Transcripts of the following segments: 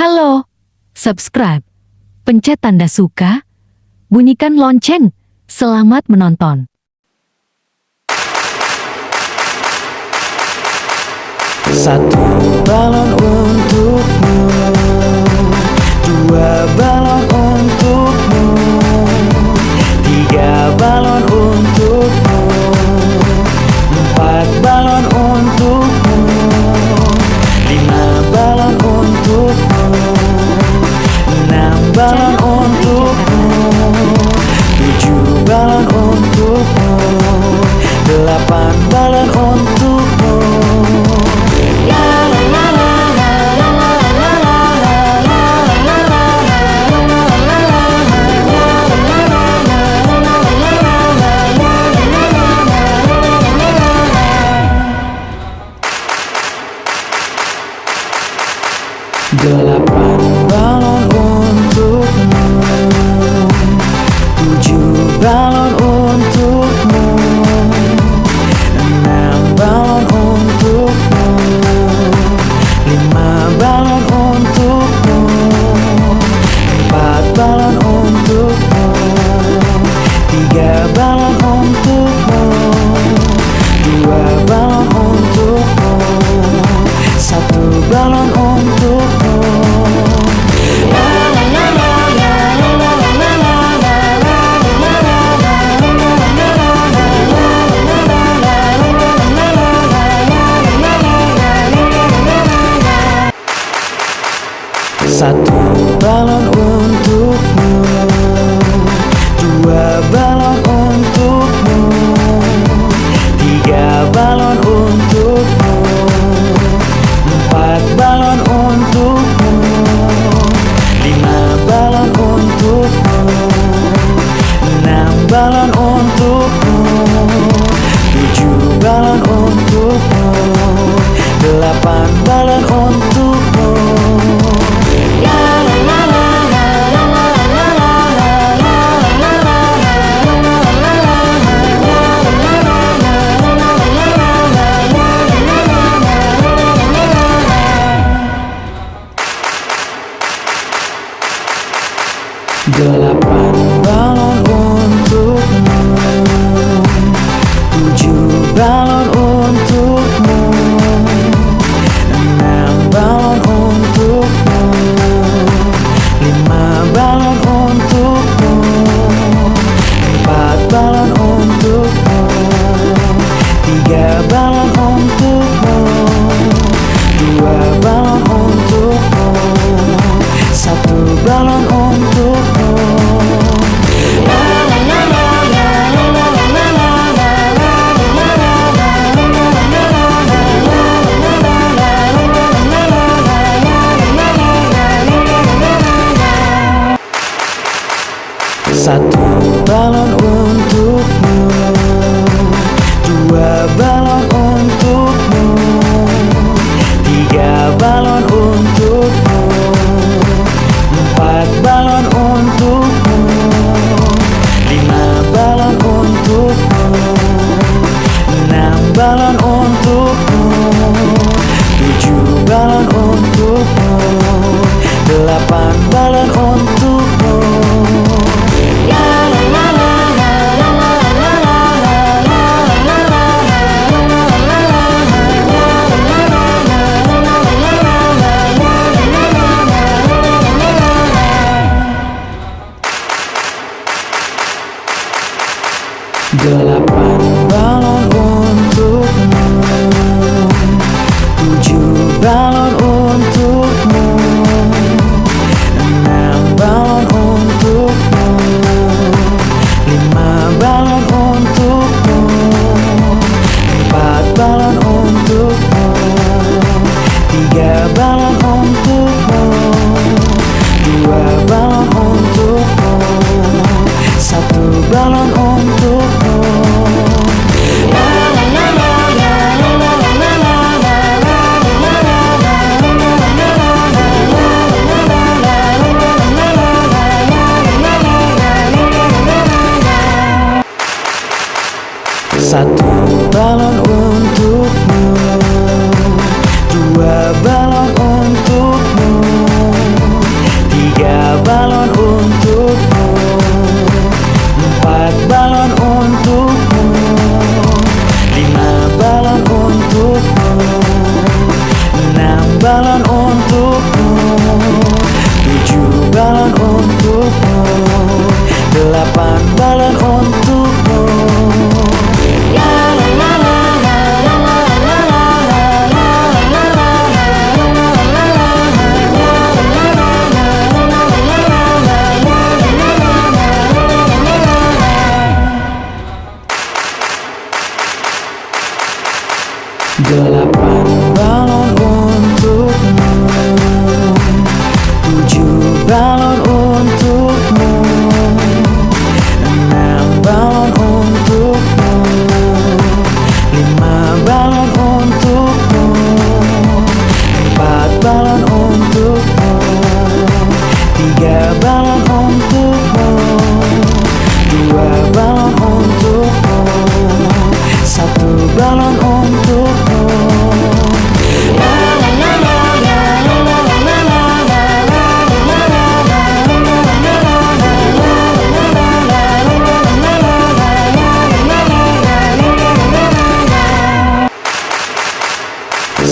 Halo, subscribe, pencet tanda suka, bunyikan lonceng. Selamat menonton. Satu balon untukmu, dua balon untukmu, tiga balon untukmu, empat balon untukmu, lima balon untukmu, enam balon untukmu, tujuh balon untukmu, delapan balon untukmu. Delapan balon untukmu, tujuh balon untukmu, enam balon untukmu, lima balon untukmu, empat balon untukmu, tiga balon untukmu, dua balon untukmu, satu balon untukmu. Satu balon untukmu, dua balon untukmu, tiga balon untukmu, empat balon untukmu, lima balon untukmu, enam balon untukmu, tujuh balon untukmu, delapan balon untukmu. Delapan balon untukmu, tujuh balon untukmu, enam balon untukmu, lima balon untukmu, empat balon untukmu, tiga balon untukmu, dua balon untukmu, satu balon untukmu. Satu balon untukmu, dua balon untukmu, tiga balon untukmu, empat balon untukmu, lima balon untukmu, enam balon untukmu, tujuh balon untukmu, delapan balon untukmu. Delapan balon untukmu, tujuh balon untukmu, enam balon untukmu, lima balon untukmu, empat balon untukmu, tiga balon untukmu, dua balon untukmu, satu balon untukmu. Satu balon untukmu, dua balon untukmu,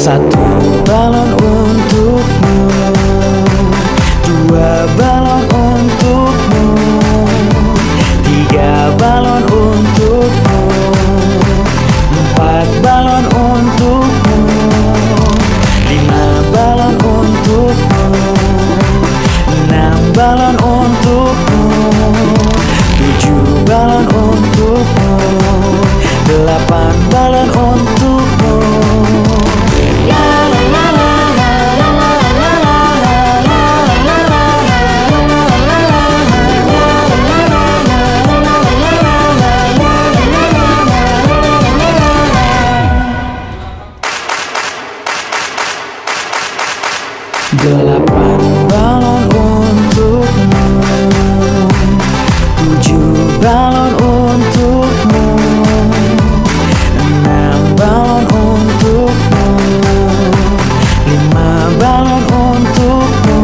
Satu balon untukmu, dua balon untukmu, tiga balon untukmu, empat balon untukmu, lima balon untukmu, enam balon untukmu, tujuh balon untukmu, delapan balon untukmu. Delapan balon untukmu, tujuh balon untukmu, enam balon untukmu, lima balon untukmu,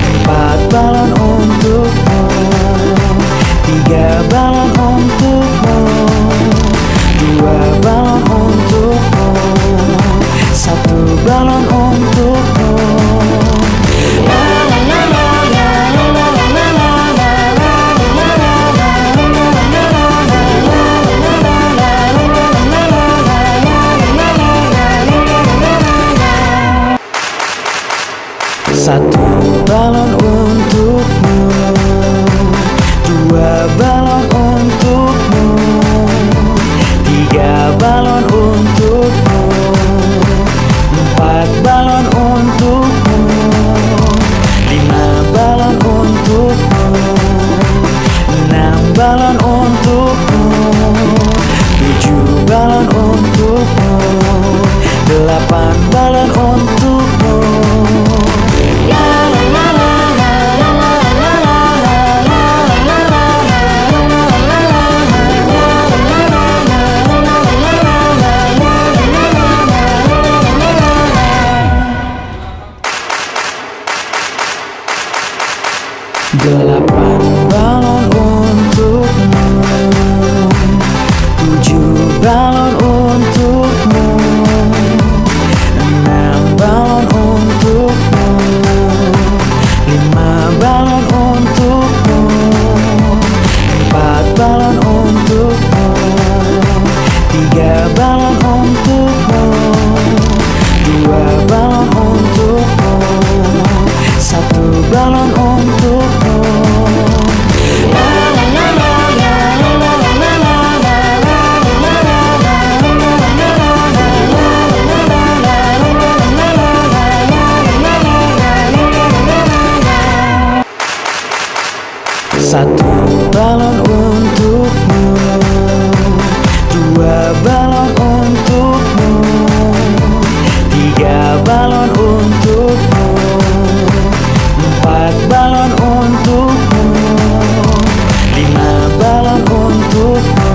empat balon untukmu, tiga balon untukmu, dua balon untukmu, satu balon untukmu. Satu balon untukmu, dua balon untukmu, tiga balon untukmu, empat balon untukmu, lima balon untukmu, enam balon untukmu, tujuh balon untukmu, delapan balon untukmu. Delapan balon untukmu, tujuh balon untukmu, enam balon untukmu, lima balon untukmu, empat balon untukmu, tiga balon untukmu, dua balon untukmu, satu balon untukmu. Satu balon untukmu, dua balon untukmu, tiga balon untukmu, empat balon untukmu, lima balon untukmu,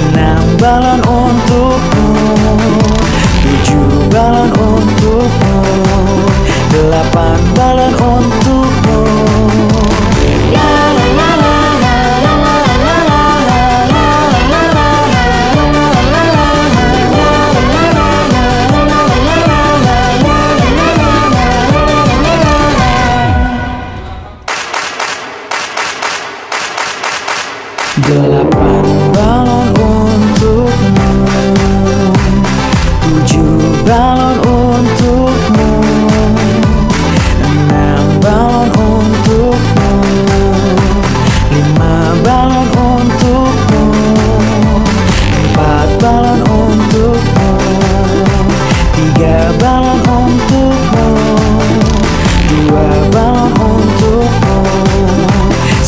enam balon untukmu, tujuh balon untukmu, delapan balon untukmu. Delapan balon untukmu, tujuh balon untukmu, enam balon untukmu, lima balon untukmu, empat balon untukmu, tiga balon untukmu, dua balon untukmu,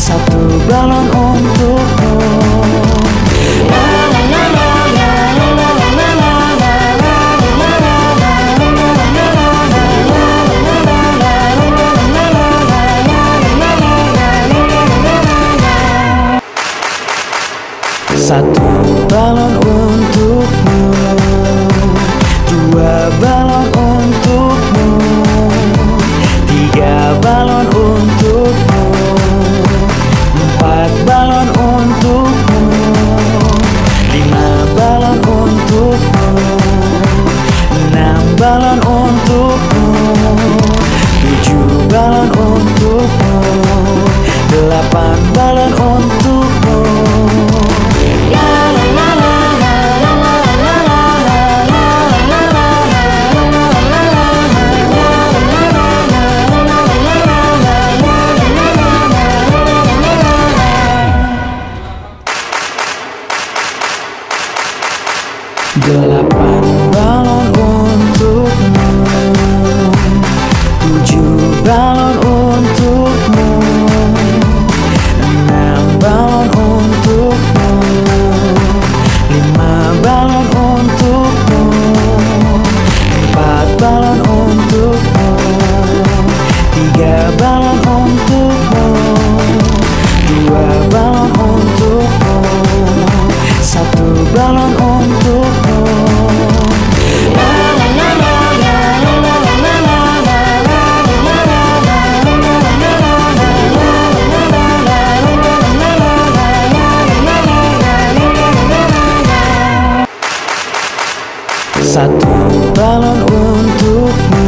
satu balon untukmu. Satu balon untukmu, dua balon untukmu, tiga balon untukmu, empat balon untukmu, lima balon untukmu, 8 balon untukmu. Delapan balon untukmu, 7 balon untukmu, 6 balon untukmu, 5 balon untukmu, 4 balon untukmu, 3 balon untukmu, 2 balon untukmu, 1 balon untukmu. Satu balon untukmu,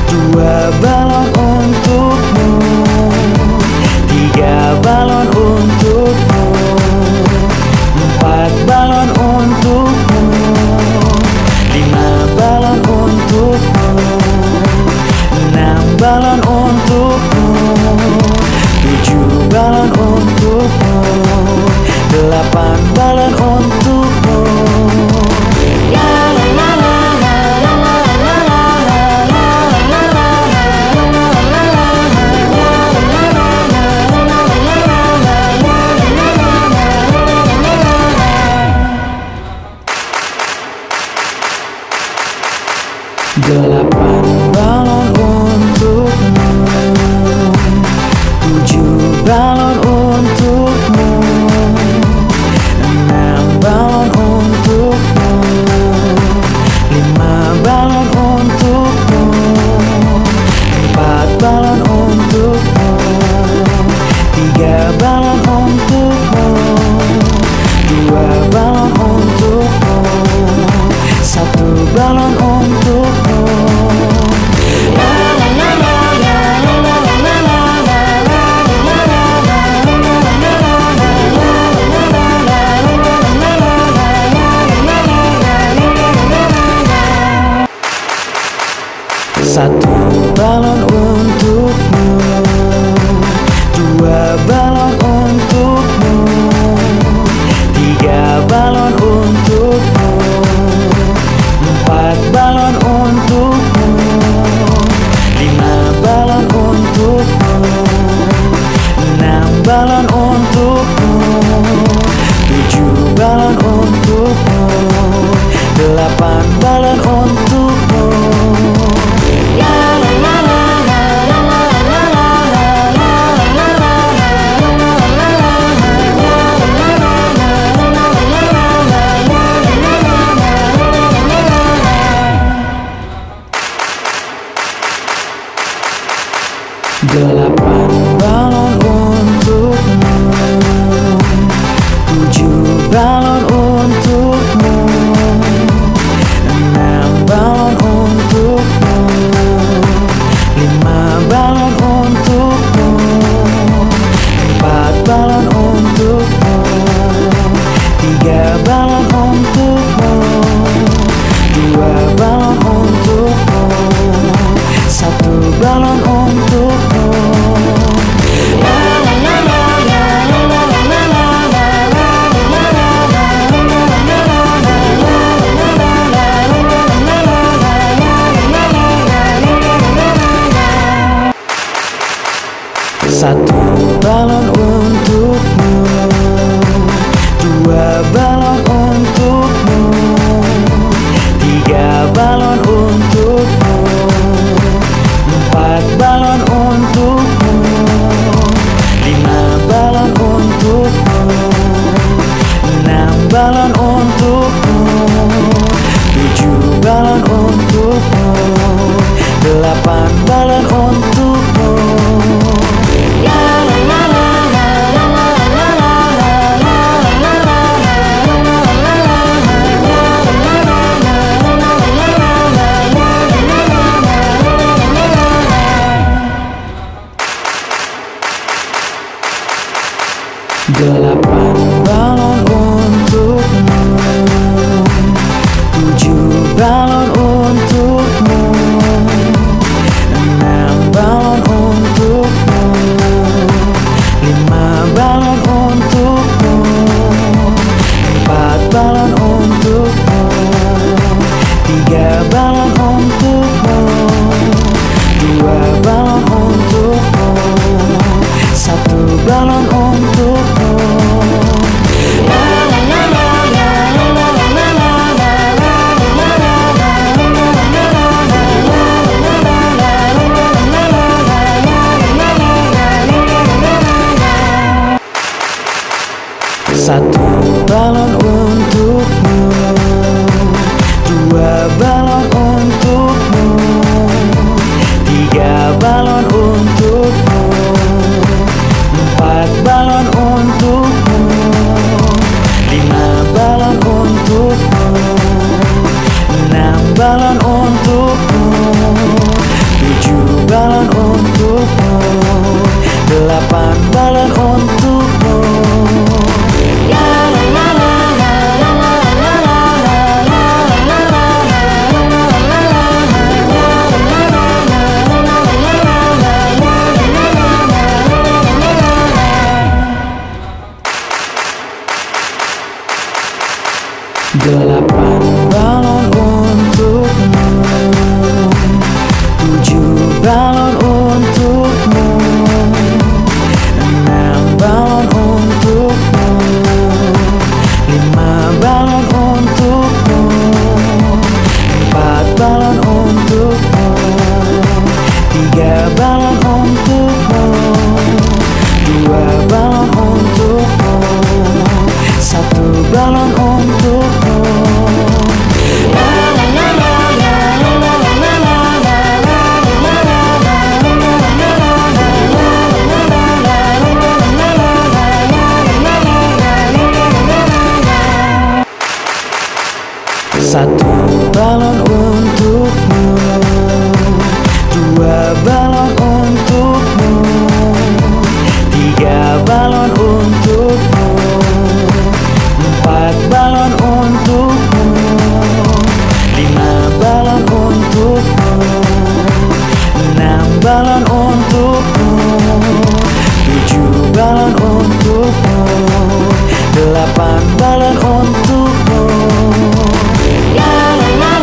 2 balon untukmu, 3 balon untukmu, 4 balon untukmu, 5 balon untukmu, 6 balon untukmu, 7 balon untukmu, 8 balon untukmu. Delapan balon untukmu, 7 balon untukmu, 6 balon untukmu, 5 balon untukmu, 4 balon untukmu, 3 balon untukmu, 2 balon untukmu, 1 balon untukmu. Satu balon untukmu, 2 balon untukmu, 3 balon untukmu, 4 balon untukmu, 5 balon untukmu, 6 balon untukmu, 7 balon untukmu, 8 balon untukmu. Delapan balon untukmu, 7 balon untukmu, 6 balon untukmu, 5 balon untukmu, 4 balon untukmu, 3 balon untukmu, 2 balon untukmu, 1 balon untukmu. Satu balon untukmu, 2 balon untukmu, 3 balon untukmu, 4 balon untukmu, 5 balon untukmu, 6 balon untukmu, 7 balon untukmu, 8 balon untukmu. balon untukmu, 4 balon untukmu, 5 balon untukmu, 6 balon untukmu, 7 balon untukmu, 8 balon untukmu. Delapan balon untukmu, 7 balon untukmu, 6 balon untukmu, 5 balon untukmu, 4 balon untukmu, 3 balon untukmu, 2 balon untukmu, 1 balon untukmu. Satu balon untukmu, 2 balon untukmu, 3 balon untukmu, 4 balon untukmu, 5 balon untukmu, 6 balon untukmu, 7 balon untukmu, 8 balon untukmu.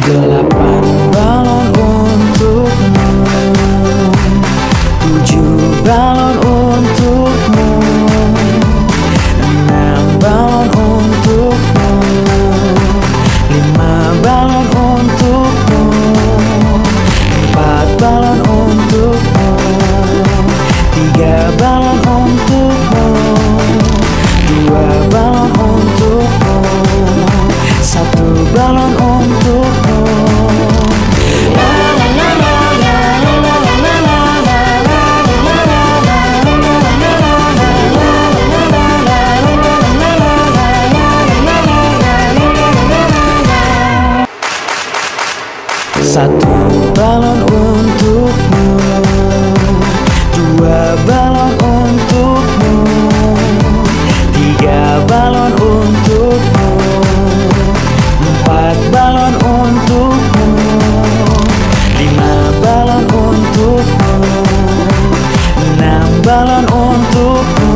Delapan balon untukmu, 7 balon untukmu, 6 balon untukmu, 5 balon untukmu, 4 balon untukmu, 3 balon untukmu, 2 balon untukmu, 1 balon untukmu. Satu balon untukmu, 2 balon untukmu, 3 balon untukmu, 4 balon untukmu, 5 balon untukmu, 6 balon untukmu,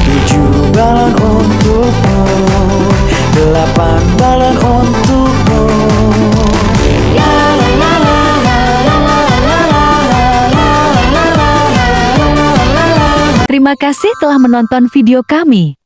7 balon untukmu, 8 balon untukmu. Terima kasih telah menonton video kami.